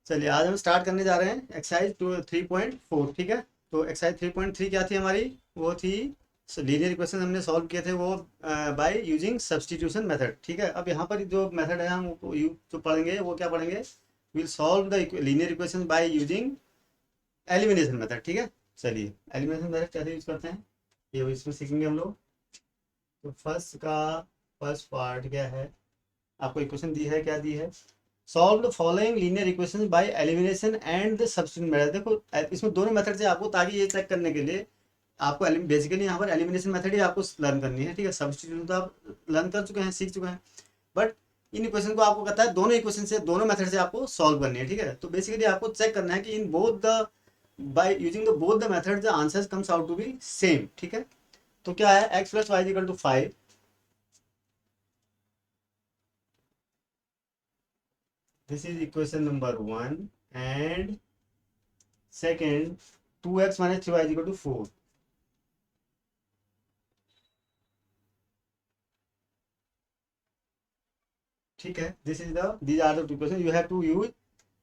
चलिए आज हम स्टार्ट करने जा रहे हैं एक्सरसाइज 3.4। ठीक है। तो एक्सरसाइज 3.3 क्या थी हमारी? वो थी लीनियर इक्वेशन हमने सॉल्व किए थे वो बाय यूजिंग सब्स्टिट्यूशन मेथड। ठीक है। अब यहाँ पर जो मेथड है हम जो पढ़ेंगे वो क्या पढ़ेंगे? Will solve the linear equation by using elimination method. ठीक है। चलिए एलिमिनेशन मेथड कैसे यूज करते हैं ये इसमें सीखेंगे हम लोग। तो फर्स्ट पार्ट क्या है? आपको इक्वेशन दी है, क्या दी है? Solve the following linear equation by elimination and the substitution method. देखो इसमें दोनों मेथड से आपको, ताकि ये चेक करने के लिए आपको बेसिकली यहाँ पर एलिमिनेशन मेथड ही आपको लर्न करनी है। ठीक है। सब्स्टिट्यूशन तो आप लर्न कर चुके हैं, सीख चुके हैं। बट इन इक्वेशन को आपको कहता है दोनों इक्वेशन से, दोनों मेथड से आपको सॉल्व करनी है। ठीक है। तो बेसिकली आपको चेक करना है कि in both the by using the both the method the answers comes out to be same. ठीक है। तो क्या है? X plus y equal to 5। This is equation number 1 and second 2x minus 3y equal to 4। ठीक है। This is the these are the two question you have to use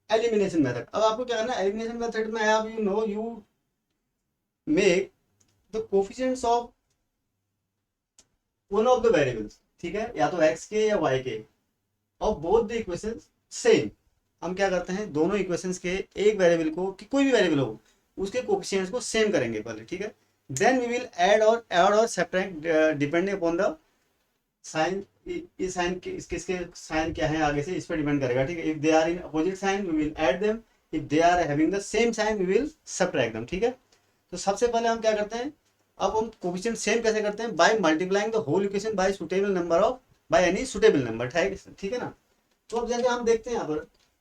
elimination method. अब आपको क्या करना है? एलिमिनेशन मेथड में आप you make the coefficients of one of the variables. ठीक है। या तो एक्स के या वाई के, और बोथ द इक्वेशन सेम। हम क्या करते हैं? दोनों इक्वेशंस के एक वेरिएबल को, कि कोई भी वेरिएबल हो, उसके कोफिशिएंट्स को सेम करेंगे पहले। ठीक है। देन वी विल ऐड और subtract depending upon the sign. ये साइन के इसके साइन क्या है आगे से, इस पर डिपेंड करेगा। ठीक है। If they are in opposite sign we will add them, if they are having the same sign we will subtract them. ठीक है। तो सबसे पहले हम क्या करते हैं? अब हम कोफिशिएंट सेम कैसे करते हैं? By multiplying the whole equation by suitable number of, by any suitable number. ठीक है ना। तो अब जैसे हम देखते हैं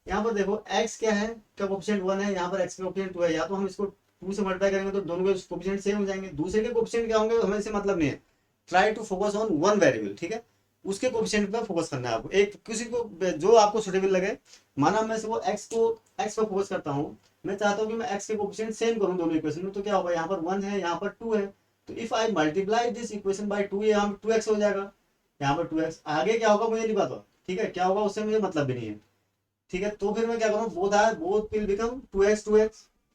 यहाँ पर देखो x क्या है, क्या कोफिशिएंट 1 है, यहाँ पर x का कोफिशिएंट 2 है। या तो हम इसको 2 से मल्टीप्लाई करेंगे तो दोनों के कोफिशिएंट सेम हो जाएंगे। दूसरे के कोफिशिएंट क्या होंगे हमें इससे मतलब नहीं है। Try to focus on one variable. ठीक है। उसके कोफिशिएंट पे फोकस करना है आपको, एक किसी को जो आपको सुटेबल लगे। माना मैं वो x पर फोकस करता हूँ, मैं चाहता हूँ कि मैं x के कोफिशिएंट सेम करूँ दोनों इक्वेशन में। तो क्या होगा? यहाँ पर 1 है, यहाँ पर 2 है। तो if I multiply this equation by 2, यहाँ पर 2x हो जाएगा, यहाँ पर 2x। आगे क्या होगा मुझे नहीं पता। ठीक है। क्या होगा उससे मुझे मतलब भी नहीं है। ठीक है। तो फिर मैं क्या करूँ? Both will become 2x।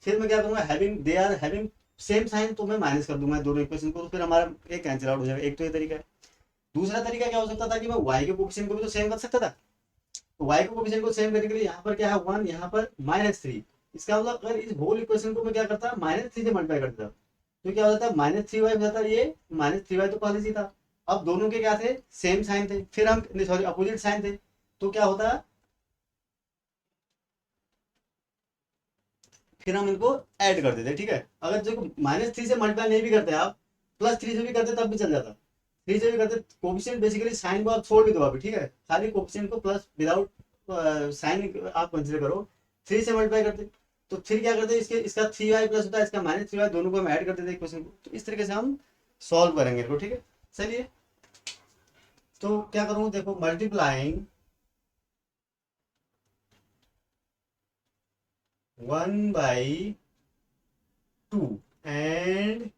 फिर मैं क्या करूँगा? Having they are having same sign, तो मैं माइनस कर दूंगा दोनों इक्वेशन को, तो फिर हमारा एक कैंसिल आउट हो जाएगा। एक तो ये तरीका है। दूसरा तरीका क्या हो सकता था कि मैं y के कोफिशिएंट को भी तो सेम कर सकता था। तो y के कोफिशिएंट को सेम करने के लिए यहाँ पर क्या है? 1, यहाँ पर -3। इसका मतलब अगर इस होल इक्वेशन को मैं क्या करता? -3 से मल्टीप्लाई करता, तो क्या हो जाता है? -3y हो जाता है। ये -3y तो पहले से ही था। अब दोनों के क्या थे? सेम साइन थे। फिर हम, सॉरी, अपोजिट साइन थे। तो क्या होता है? फिर हम इनको ऐड कर देते। ठीक है। अगर जो -3 से मल्टीप्लाई नहीं भी करते आप, +3 से भी करते तब भी चल जाता। 3 से भी करते। कोफिशिएंट बेसिकली साइन को आप छोड़ भी दो अभी। ठीक है। खाली कोफिशिएंट को प्लस विदाउट साइन आप कंसिडर करो। 3 से मल्टीप्लाई करते, तो फिर क्या करते? इसका 3y प्लस होता है, इसका -3y, दोनों को हम ऐड कर देते इक्वेशन को। तो इस तरीके से हम सॉल्व करेंगे इनको। ठीक है। चलिए तो क्या करूँ? देखो, multiplying 1/2 and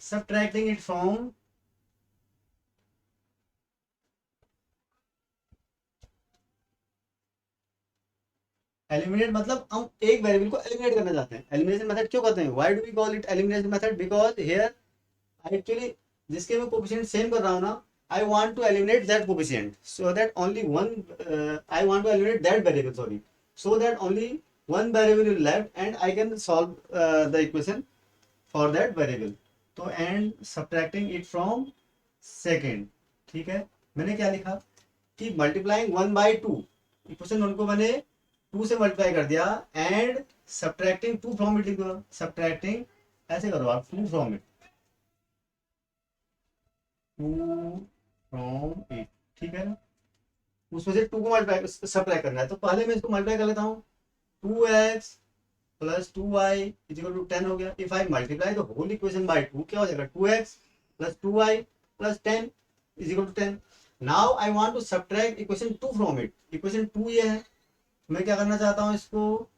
subtracting it from, eliminate मतलब हम एक वेरिएबल को एलिमिनेट करना चाहते हैं। एलिमिनेशन मेथड क्यों करते हैं? Why do we call it elimination method? Because here actually जिसके मैं कोफिशिएंट सेम कर रहा हूँ ना, I want to eliminate that coefficient so that only one, I want to eliminate that variable, sorry, so that only one variable is left and I can solve the equation for that variable. तो and subtracting it from second। ठीक है। मैंने क्या लिखा कि multiplying 1/2, equation 1 को मैंने 2 से मल्टीप्लाई कर दिया, एंड सब्ट्रैक्टिंग 2 फ्रॉम इट लिख दो। सब्ट्रैक्टिंग ऐसे करो आप, 2 फ्रॉम इट, 2 फ्रॉम इट। ठीक है ना। उसमें से 2 को मल्टीप्लाई सब्ट्रैक्ट करना है, तो पहले मैं इसको मल्टीप्लाई कर लेता हूँ। 2x plus 2y equal to 10 हो गया। If I multiply the whole equation by 2, क्या हो जाएगा? 2x plus 2y plus 10 is equal to 10। Now I want to subtract equation 2 from it. Equation 2 ये है, मैं क्या करना चाहता हूँ? इसको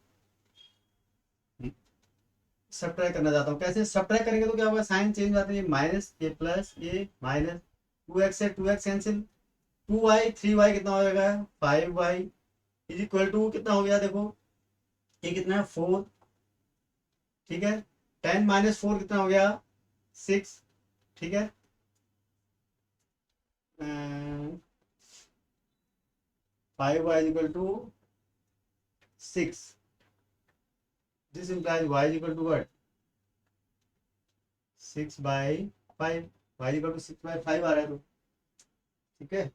सब्ट्रैक्ट करना चाहता हूँ। कैसे सब्ट्रैक्ट करेंगे? तो क्या होगा? साइन चेंज हो जाता है, ये माइनस, ये प्लस, ये माइनस। 2x से 2x कैंसिल, 2y 3y कितना हो जाएगा? 5y इज इक्वल टू कितना हो गया? देखो ये कितना है 4, ठीक है। 10 - 4 कितना हो गया 6, ठीक है। 5y = 6, this implies y = what 6/5, y = 6/5 आ रहा है तो ठीक है।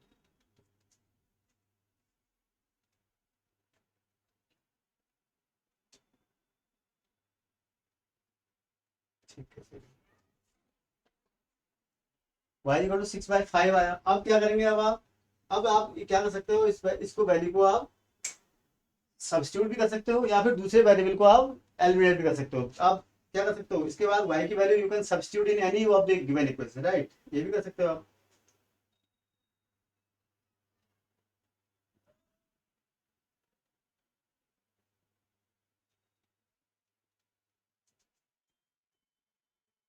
ठीक है फिर y = 6/5 आया। अब क्या करेंगे, अब आप क्या कर सकते हो, इसको वैल्यू को आप सब्स्टिट्यूट भी कर सकते हो या फिर दूसरे वेरिएबल को आप एलिमिनेट भी कर सकते हो। आप क्या कर सकते हो, इसके बाद y की value you can substitute in any of the given equation, right, ये भी कर सकते हो आप।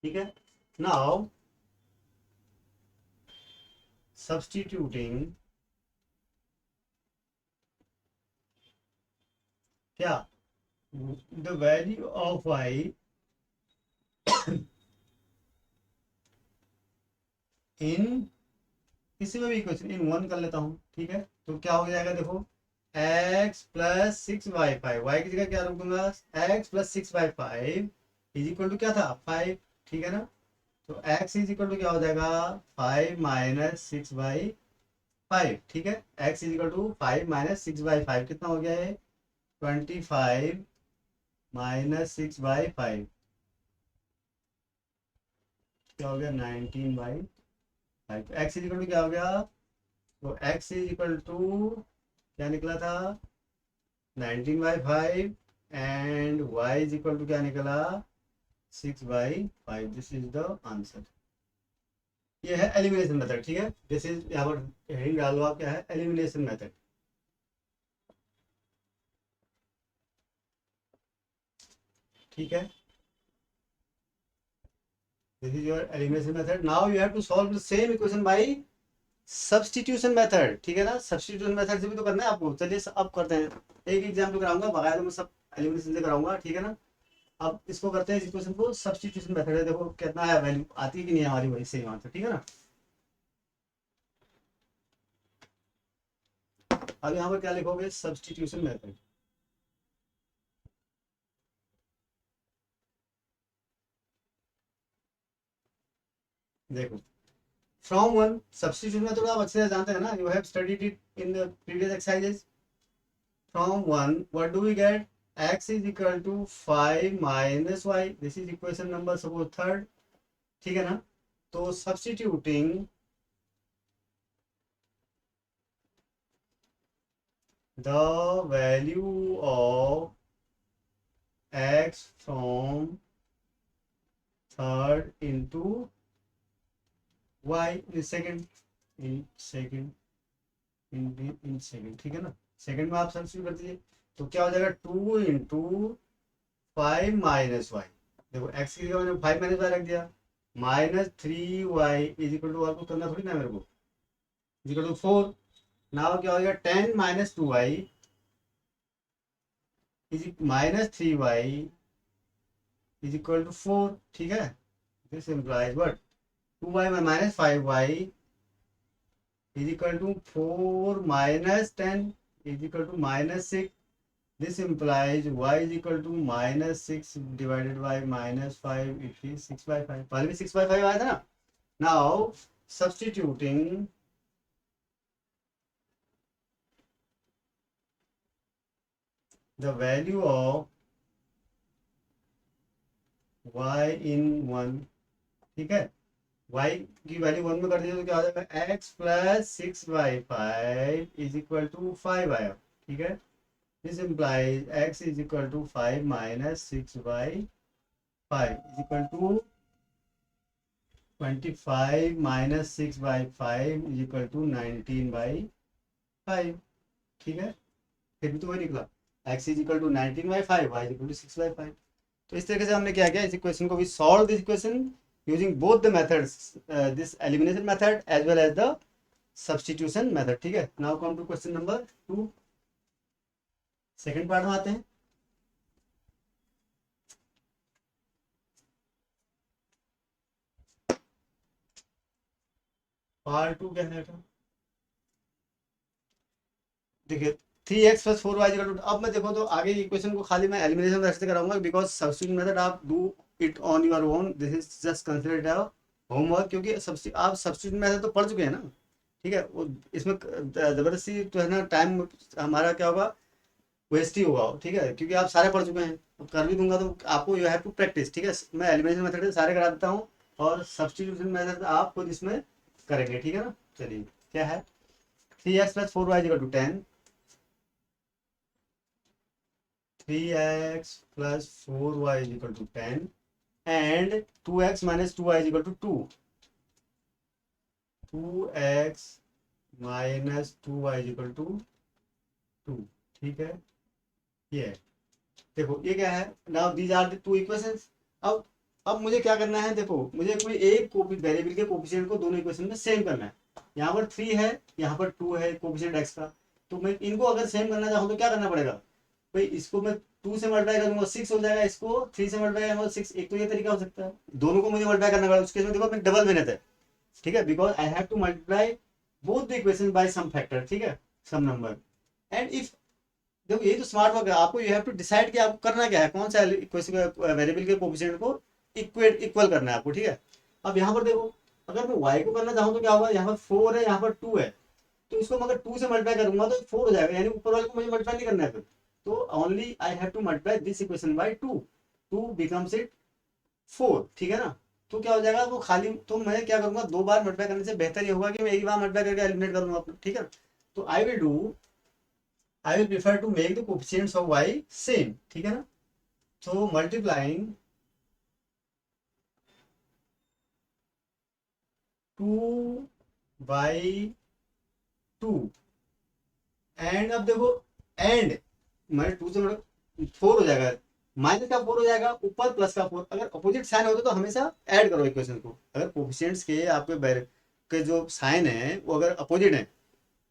ठीक है, नाउ सब्स्टिट्यूटिंग क्या द वैल्यू ऑफ y इन किसी में भी इक्वेशन इन 1 कर लेता हूँ, ठीक है। तो क्या हो जाएगा देखो, x + 6/5, y की जगह क्या रख दूंगा, x + 6/5 इज इक्वल टू क्या था 5, ठीक है ना। तो x इज इक्वल टू क्या हो जाएगा 5 - 6/5, ठीक है। x इज इक्वल टू 5 - 6/5 कितना हो गया है 25 - 6/5 क्या हो गया 19/5। x इज इक्वल टू क्या हो गया, तो x इज इक्वल टू क्या निकला था 19/5 and y is equal to क्या निकला 6/5। This is the answer. ये है एलिमिनेशन मेथड, ठीक है। दिस इज यहाँ पर हेडिंग डाल लो आप, क्या है एलिमिनेशन मेथड, ठीक है। This is your elimination method. Now you have to solve the same equation by substitution method, ठीक है ना। सब्स्टिट्यूशन मेथड से भी तो करना है आपको। चलिए अब करते हैं, एक एग्जाम्पल कराऊंगा, बकायदा मैं सब एलिमिनेशन से कराऊंगा, ठीक है ना। अब इसको करते हैं, इस इक्वेशन को सब्स्टिट्यूशन मेथड है, देखो कितना है वैल्यू आती है कि नहीं हमारी, वही सेम आंसर, ठीक है ना। अब यहाँ पर क्या लिखोगे सब्स्टिट्यूशन मेथड, देखो फ्रॉम 1 सब्स्टिट्यूशन मेथड आप अच्छे से जानते हैं ना, you have studied it in the previous exercises. From 1 what do we get, x is equal to 5 - y, this is equation number suppose third, ठीक है ना। तो substituting the value of x from third into y in second, ठीक है ना। Second में आप substitute कर दीजिए, तो क्या हो जाएगा 2 × 5 - y, देखो x की जगह मैंने 5 - y रख दिया, -3y इज इक्वल टू, आपको करना थोड़ी ना मेरे को, इज इक्वल टू 4। नाउ क्या हो जाएगा 10 - 2y is -3y is equal to 4, ठीक है। This implies what 2y -5y is equal to 4 - 10 is equal to -6। This implies y is equal to -6 divided by -5, it is 6/5। पहले भी 6/5 आया था ना। Now substituting the value of y in 1, ठीक है। y की वैल्यू 1 में कर दीजिए तो क्या हो जाएगा x + 6/5 इज इक्वल टू 5 आया, ठीक है। This implies x is equal to 5 - 6/5 is equal to 25 - 6/5 is equal to 19/5, ठीक है। फिर भी तो वही निकला, x is equal to 19/5, y is equal to 6/5। तो इस तरीके से हमने क्या किया, इस इक्वेशन को भी solve this equation using both the methods, this elimination method as well as the substitution method, ठीक है। Now come to question number 2, second part में आते हैं। पार्ट टू क्या है बेटा? देखिए 3x + 4y = अब मैं देखो तो आगे इक्वेशन को खाली मैं एलिमिनेशन मेथड से कराऊंगा, बिकॉज सब्स्टिट्यूशन मेथड आप do it on your own, this is just considered homework, क्योंकि आप सब्स्टिट्यूशन मेथड तो पढ़ चुके हैं ना। ठीक है, वो इसमें जबरदस्ती तो है ना, टाइम हमारा क्या होगा, वेस्ट ही होगा। ठीक है, क्योंकि आप सारे पढ़ चुके हैं, तो कर भी दूंगा तो आपको यू हैव टू प्रैक्टिस। ठीक है, मैं एलिमिनेशन मेथड से सारे करा देता हूँ और सब्स्टिट्यूशन मेथड आप खुद इसमें करेंगे। ठीक है ना, चलिए क्या है, 3x + 4y = 10, 3x + 4y = 10 and 2x - 2y = 2. 2x - 2y = 2. ठीक है, ये है। देखो ये क्या है, now these are the two equations. अब मुझे क्या करना है, देखो मुझे कोई एक वेरिएबल के कोफिशिएंट को दोनों इक्वेशन में सेम करना है। यहाँ पर 3 है, यहाँ पर 2 है कोफिशिएंट x का। तो मैं इनको अगर सेम करना चाहूँ तो क्या करना पड़ेगा भाई, इसको मैं 2 से मल्टीप्लाई करूंगा 6 हो जाएगा, इसको 3 से मल्टीप्लाई करूंगा 6। एक तो ये तरीका हो सकता है, दोनों को मुझे मल्टीप्लाई करना पड़ेगा, उसके में देखो मैं डबल मेहनत है। ठीक है, because I have to multiply both the equation by some factor. ठीक है, सम नंबर। एंड इफ, देखो ये तो स्मार्ट वर्क है, आपको यू हैव टू डिसाइड कि आपको करना क्या है, कौन सा वेरिएबल के कोफिशिएंट को इक्वल करना है आपको। ठीक है, अब यहाँ पर देखो, अगर मैं y को करना चाहूँ तो क्या होगा, यहाँ पर 4 है, यहाँ पर 2 है, तो इसको मैं अगर 2 से मल्टीप्लाई करूंगा तो 4 हो जाएगा, यानी ऊपर वाले को मुझे मल्टीप्लाई नहीं करना है फिर। तो only I have to multiply this equation by 2, 2 becomes it 4। ठीक है ना, तो क्या हो जाएगा, वो खाली, तो मैं क्या करूंगा, 2 बार मल्टीप्लाई करने से बेहतर ये होगा कि मैं एक ही बार मल्टीप्लाई करके एलिमिनेट करूंगा अपना। ठीक है, तो I will prefer to make the coefficients of y same. ठीक है ना, तो मल्टीप्लाइंग 2/2 एंड, अब देखो एंड, मैं 2 से 4 हो जाएगा, माइनस का 4 हो जाएगा, ऊपर प्लस का 4। अगर अपोजिट साइन होते तो हमेशा ऐड करो इक्वेशन को। अगर कोफिशिएंट्स के आपके के जो साइन है वो अगर अपोजिट है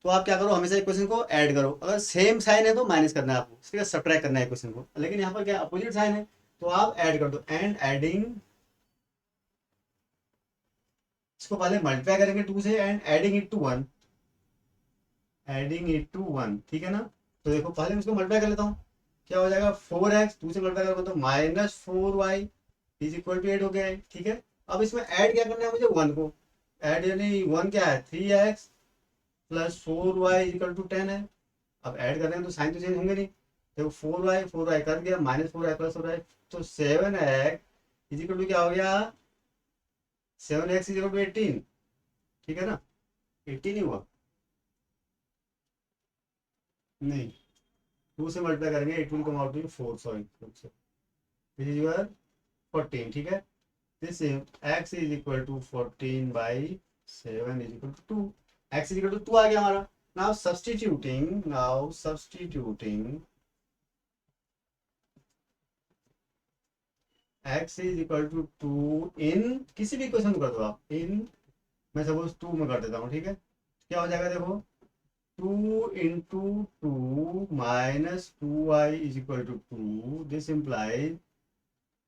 तो आप क्या करो, हमेशा इक्वेशन को ऐड करो। अगर सेम साइन है तो माइनस करना है आपको, ठीक है, सब्ट्रैक्ट करना है इक्वेशन को। लेकिन यहाँ पर क्या अपोजिट साइन है तो आप ऐड कर दो, एंड एडिंग, इसको पहले मल्टीप्लाई करेंगे 2 से and adding it to 1, adding it to 1। ठीक है ना, तो देखो पहले मैं इसको मल्टीप्लाई कर लेता हूँ, क्या हो जाएगा, 4x 2 से मल्टीप्लाई करोगे तो -4y = 8 हो गया है। ठीक है, अब इसमें ऐड क्या करना है मुझे, 1 को ऐड, यानी 1 क्या है, 3x + 4y = 10 है। अब ऐड कर रहे हैं तो साइन तो चेंज होंगे नहीं, देखो 4y कर दिया, -4y + 4y, तो 7x क्या हो गया, 7x = 18। ठीक है ना, 18 ही हुआ, नहीं 2 से मल्टीप्लाई करेंगे, it will come out to 4, sorry, this is your 14। ठीक है, दिस x = 14/7 = 2, x = 2 आ गया हमारा। now substituting x = 2 इन किसी भी क्वेश्चन को कर दो आप, इन मैं सपोज 2 में कर देता हूँ। ठीक है, क्या हो जाएगा, देखो 2 × 2 -2y = 2, this implies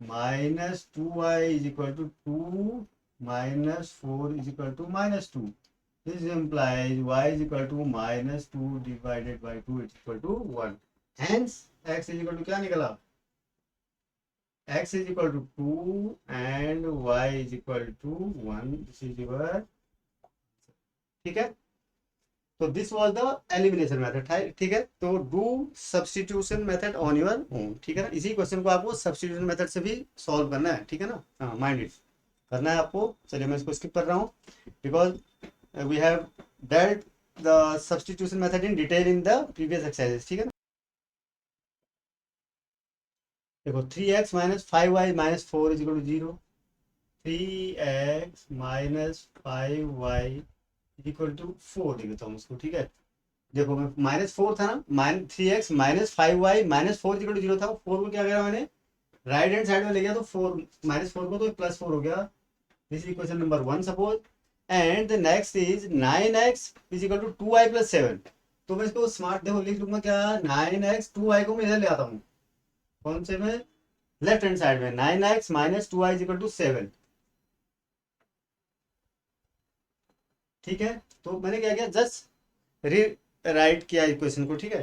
-2y = 2 -4 = -2, this implies y = -2 divided by 2 = 1, hence x = क्या निकला, x = 2 and y = 1, this is your। ठीक है, तो this was the elimination method. ठीक है, तो do substitution method on your own. ठीक है ना, इसी क्वेश्चन को आपको सब्स्टिट्यूशन मेथड से भी सॉल्व करना है। ठीक है ना, हाँ माइंड इट करना है आपको। चलिए मैं इसको स्किप कर रहा हूँ, because we have dealt the substitution method in detail in the previous exercises. ठीक है ना, देखो 3x - 5y - 4 = 0, 3x - 5y = 4 लिख देता हूँ उसको। ठीक है, देखो मैं -4 था ना, -3x - 5y - 4 = 0 था, 4 को क्या करा मैंने, राइट हैंड साइड में ले गया, तो 4 -4 को तो +4 हो गया। This is equation number 1 suppose. And the next is 9x = 2y + 7। तो मैं इसको स्मार्ट देखो लिख लूंगा क्या, 9x 2y को मैं इधर ले आता हूँ, कौन से में, लेफ्ट हैंड साइड में, 9x - 2y = 7। ठीक है, तो मैंने क्या किया, जस्ट री राइट किया इक्वेशन को, ठीक है,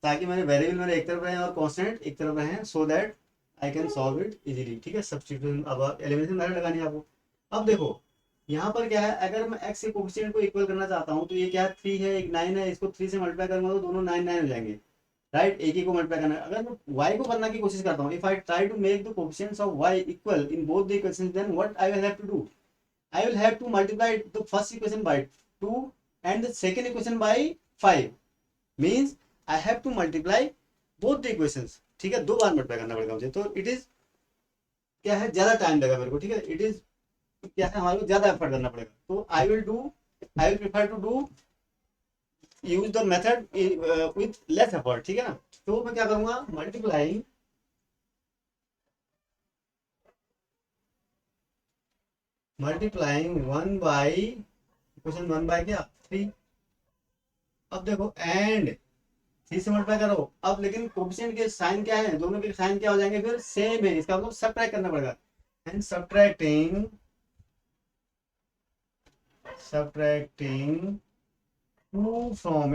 ताकि मैंने वेरिएबल मेरे एक तरफ रहे और कांस्टेंट एक तरफ रहे, so that I can solve it easily, ठीक है। सब्स्टिट्यूशन, अब एलिमिनेशन मेथड लगानी है आपको। अब देखो यहाँ पर क्या है, अगर मैं x के कोफिशिएंट को इक्वल करना चाहता हूँ तो ये क्या है, 3 है, एक 9 है, इसको 3 से मल्टीप्लाई करूंगा तो दोनों 9 9 हो जाएंगे, राइट। एक ही को मल्टीप्लाई करना है। अगर मैं y को करने की कोशिश करता हूँ, if I try to make the coefficients of y equal in both the equations, then what I will have to do, I will have to multiply the first equation by 2 and the second equation by 5, means I have to multiply both the equations, ठीक है, दो बार multiply करना पड़ेगा मुझे, तो it is क्या है, ज्यादा टाइम लगेगा मेरे को, ठीक है, इट इज क्या है, हमारे को ज्यादा एफर्ट करना पड़ेगा, तो I will prefer to do use the method with less effort, ठीक है ना। तो मैं क्या करूंगा, मल्टीप्लाइंग 1 बाई इक्वेशन 1 बाई क्या 3। अब देखो एंड 3 से मल्टीप्लाई करो, अब लेकिन कोफिशिएंट के साइन क्या है, दोनों के साइन क्या हो जाएंगे, फिर सेम है, इसका मतलब सब्ट्रैक्ट करना पड़ेगा, एंड सब्ट्रैक्टिंग 2 फ्रॉम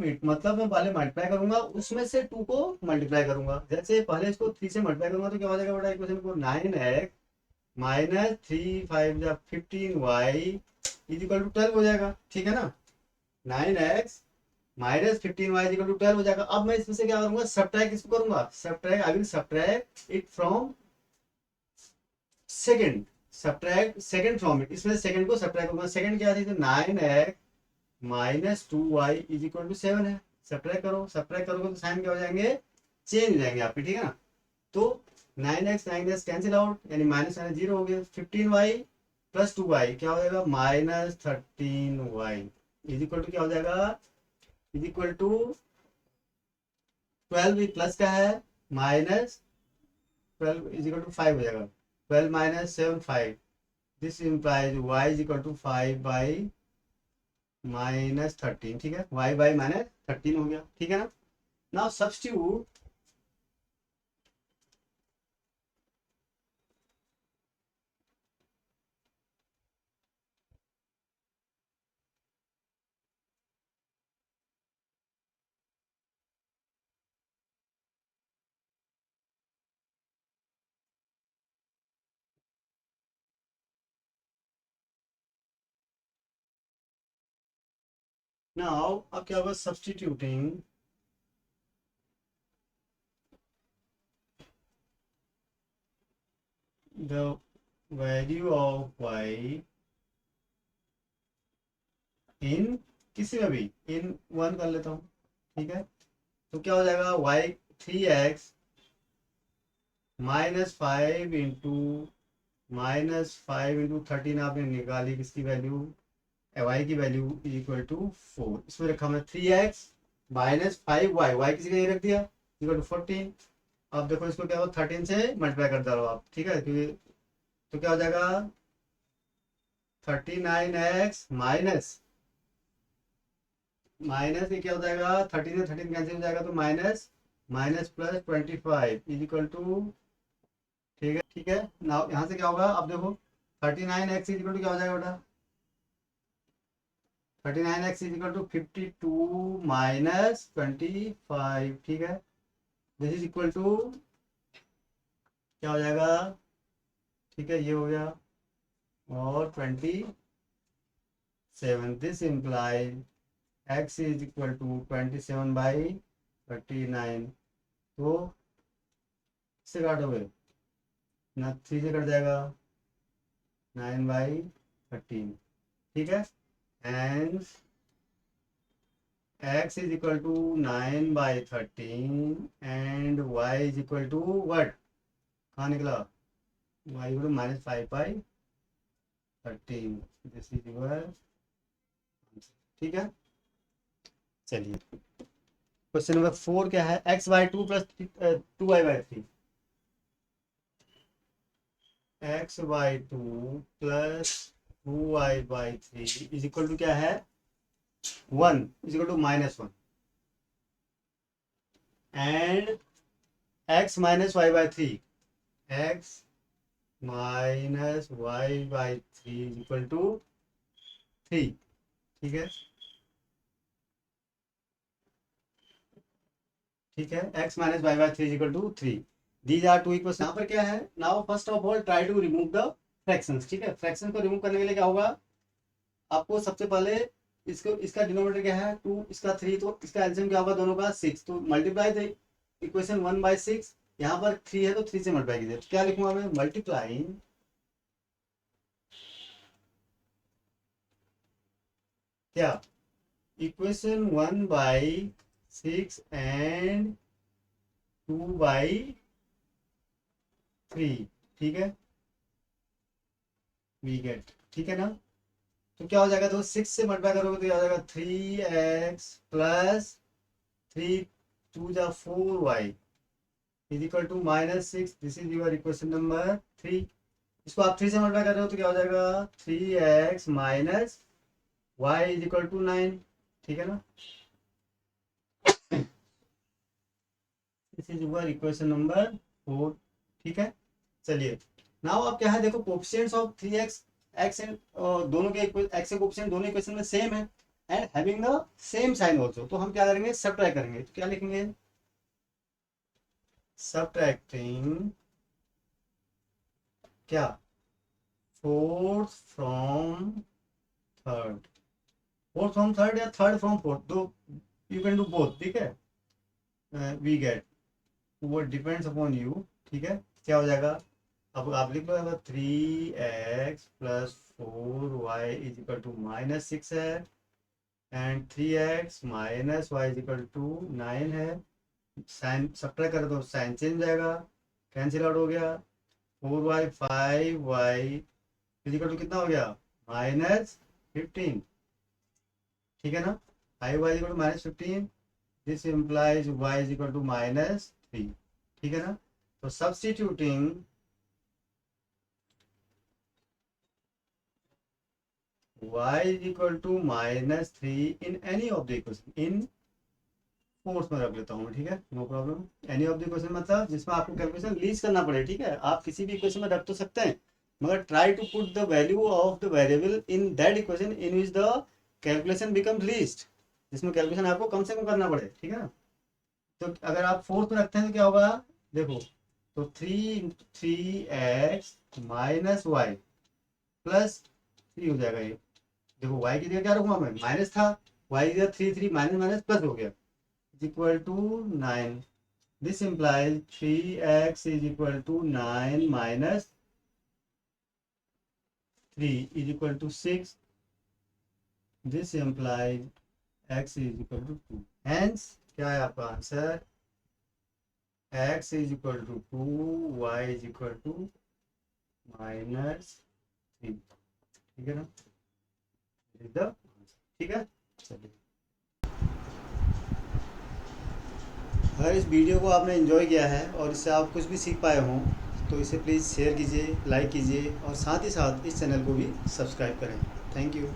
इट मतलब मैं पहले मल्टीप्लाई करूंगा, उसमें से 2 को मल्टीप्लाई करूंगा, जैसे पहले इसको 3 से मल्टीप्लाई करूंगा तो क्या हो जाएगा बेटा, इक्वेशन को 9x माइनस 3 5 या 15y इज इक्वल टू 12 हो जाएगा, ठीक है ना। 9x minus 15y is equal to 12 हो जाएगा। अब मैं इसमें से क्या करूंगा, सब्ट्रैक्ट इसको करूंगा, subtract I will subtract it from second, subtract second from it, इसमें सेकंड को सब्ट्रैक्ट करूंगा, सेकंड क्या थी, तो 9x minus 2y is equal to 7 है, सब्ट्रैक्ट करो, सब्ट्रैक्ट करोगे तो साइन क्या हो जाएंगे, चेंज हो जाएंगे आपके, ठीक है ना। तो 9x कैंसिल आउट, यानी माइनस माइनस जीरो हो गया, 15y प्लस 2y क्या हो जाएगा, minus 13y is equal to क्या हो जाएगा, इज इक्वल टू 12 प्लस का है, माइनस 12 इज इक्वल टू 5 हो जाएगा, 12 minus 7 5, this implies y is equal to 5 by minus 13, ठीक है, y बाई माइनस 13 हो गया, ठीक है ना। नाउ सब्स्टिट्यूट, नाउ अब क्या होगा, substituting the value of y इन किसी में भी इन 1 कर लेता हूँ, ठीक है, तो क्या हो जाएगा, y 3x माइनस 5 इंटू -5 × 13 आपने निकाली किसकी वैल्यू, y की वैल्यू इज इक्वल टू 4, इसमें रखा हमने 3x माइनस 5y, y किसी का ये रख दिया इक्वल टू 14। अब देखो इसको क्या होगा, 13 से मल्टीप्लाई करते रहो आप, ठीक है, क्योंकि तो क्या हो जाएगा 39x माइनस ये क्या हो जाएगा, 13 से 13 कैंसिल हो जाएगा, तो minus minus plus 25 is equal to, ठीक है, ठीक है। नाउ यहाँ से क्या होगा, अब देखो 39x इज इक्वल टू क्या हो जाएगा बेटा, 39x is equal to 52 minus 25, ठीक है, दिस इज इक्वल टू क्या हो जाएगा, ठीक है, ये हो गया, और 27, this implies x is equal to 27 by 39, तो इससे काटोगे ना, 3 से कट जाएगा, 9 बाई 13, ठीक है, and x is equal to 9 by 13 and y is equal to what, कहाँ निकला, y equal to -5 by 13, this is your answer, ठीक है। चलिए क्वेश्चन नंबर 4 क्या है, x/2 plus 2y/3, x/2 plus 2y/3 is equal to क्या है, 1 is equal to -1, and x minus y/3, x minus y by three equal to three. ठीक है, ठीक है, x minus y by three equal to three. These are two equation. यहाँ पर क्या है, now first of all try to remove the fractions. ठीक है, फ्रैक्शन को रिमूव करने के लिए क्या होगा, आपको सबसे पहले इसको, इसका डिनोमिनेटर क्या है टू, इसका थ्री, तो इसका एलसीएम क्या होगा दोनों का सिक्स, तो multiply the equation one by six. यहाँ पर थ्री है तो थ्री से मल्टीप्लाई कीजिए, तो क्या लिखूंगा मैं, मल्टीप्लाइंग क्या, equation one by six and two by three. ठीक है, वी गेट, ठीक है ना। तो क्या हो जाएगा, तो सिक्स से मल्टीप्लाई करोगे तो क्या हो जाएगा, three x plus three two जा four y is equal to minus six. This is your equation number three. इसको आप थ्री से मल्टीप्लाई कर रहे हो तो क्या हो जाएगा, three x minus y is equal to nine. ठीक है ना, this is your equation number four. ठीक है, चलिए नाउ अब क्या है, देखो coefficients of three x, x and दोनों के एक्स के कोफिशिएंट दोनों इक्वेशन में सेम है and having the same sign also. तो हम क्या करेंगे, सबट्रैक्ट करेंगे, तो क्या लिखेंगे, सबट्रैक्टिंग क्या, fourth from third, fourth from third या third from fourth, do you can do both. ठीक है, वी गेट, वो डिपेंड्स अपॉन यू। ठीक है, क्या हो जाएगा, अब आप लिख लो, three x plus four y is equal to minus six है and three x minus y is equal to nine है। साइन सब्ट्रैक्ट कर दो, साइन चेंज हो जाएगा, कैंसिल आउट हो गया, four y five y is equal to कितना हो गया, माइनस फिफ्टीन। ठीक है ना, five y is equal to minus fifteen, this implies y is equal to minus three. ठीक है ना, तो substituting y is equal to minus three in any of the equation, in fourth में रख लेता हूँ, ठीक है, no problem. Any of the equation मतलब जिसमें आपको कैलकुलेशन लीज करना पड़े। ठीक है, आप किसी भी इक्वेशन में रख तो सकते हैं, मगर try to put the value of the variable in that equation in which the calculation become least, जिसमें कैलकुलेशन आपको कम से कम करना पड़े। ठीक है ना, तो अगर आप फोर्थ में रखते हैं तो क्या होगा, देखो, तो three three x minus y plus three हो जाएगा ये। देखो y की जगह क्या रखूंगा मैं, माइनस था, y की जगह three three minus minus plus हो गया, equal to nine. This implies three x is equal to nine minus three is equal to six. This implies x is equal to two. Hence क्या है आपका आंसर, x is equal to two, y is equal to minus three. ठीक है ना, ठीक है, चलिए। अगर इस वीडियो को आपने एंजॉय किया है और इससे आप कुछ भी सीख पाए हों तो इसे प्लीज़ शेयर कीजिए, लाइक कीजिए और साथ ही साथ इस चैनल को भी सब्सक्राइब करें। Thank you.